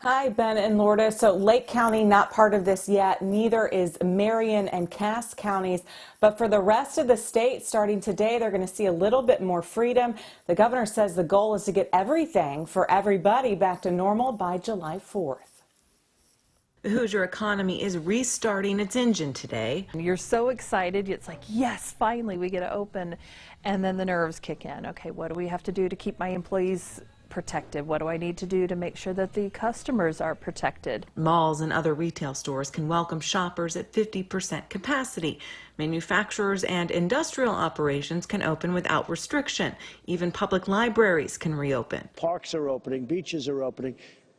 Hi, Ben and Lourdes. So Lake County, not part of this yet. Neither is Marion and Cass counties. But for the rest of the state, starting today, they're going to see a little bit more freedom. The governor says the goal is to get everything for everybody back to normal by July 4th. The Hoosier economy is restarting its engine today. You're so excited. It's like, yes, finally we get to open. And then the nerves kick in. Okay, what do we have to do to keep my employees protected? What do I need to do to make sure that the customers are protected? Malls and other retail stores can welcome shoppers at 50% capacity. Manufacturers and industrial operations can open without restriction. Even public libraries can reopen. Parks are opening, beaches are opening.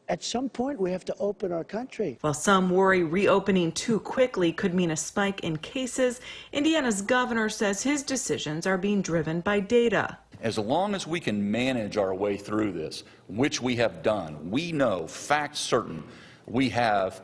At some point, we have to open our country. While some worry reopening too quickly could mean a spike in cases, Indiana's governor says his decisions are being driven by data. As long as we can manage our way through this, which we have done, we know, fact certain, we have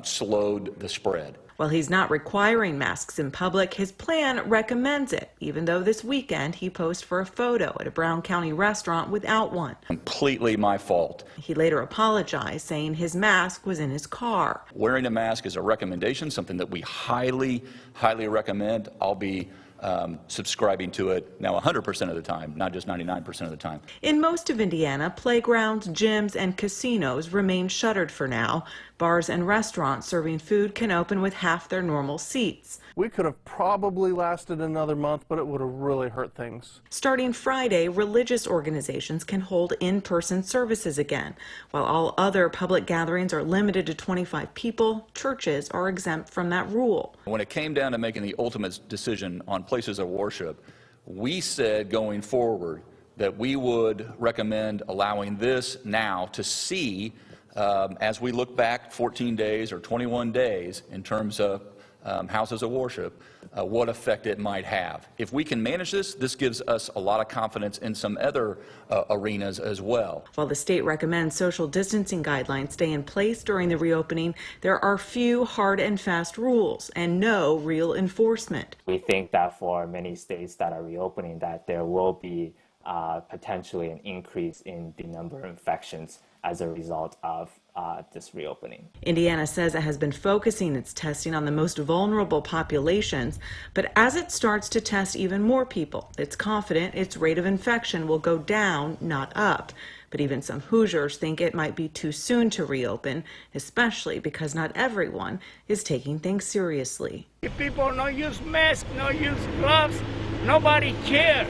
slowed the spread. While he's not requiring masks in public, his plan recommends it, even though this weekend he posed for a photo at a Brown County restaurant without one. Completely my fault. He later apologized, saying his mask was in his car. Wearing a mask is a recommendation, something that we highly recommend. I'll be subscribing to it now 100% of the time, not just 99% of the time. In most of Indiana, playgrounds, gyms, and casinos remain shuttered for now. Bars and restaurants serving food can open with half their normal seats. We could have probably lasted another month, but it would have really hurt things. Starting Friday, religious organizations can hold in-person services again. While all other public gatherings are limited to 25 people, churches are exempt from that rule. When it came down to making the ultimate decision on places of worship, we said going forward that we would recommend allowing this now to see as we look back 14 days or 21 days in terms of houses of worship, what effect it might have. If we can manage this, this gives us a lot of confidence in some other arenas as well. While the state recommends social distancing guidelines stay in place during the reopening, there are few hard and fast rules and no real enforcement. We think that for many states that are reopening, that there will be potentially an increase in the number of infections as a result of this reopening. Indiana says it has been focusing its testing on the most vulnerable populations, but as it starts to test even more people, it's confident its rate of infection will go down, not up. But even some Hoosiers think it might be too soon to reopen, especially because not everyone is taking things seriously. If people don't use masks, don't use gloves, nobody cares.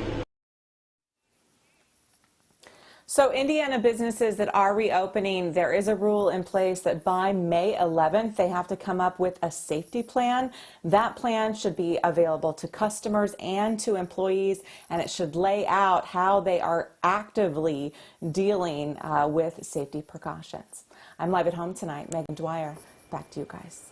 So Indiana businesses that are reopening, there is a rule in place that by May 11th, they have to come up with a safety plan. That plan should be available to customers and to employees, and it should lay out how they are actively dealing with safety precautions. I'm live at home tonight. Megan Dwyer, back to you guys.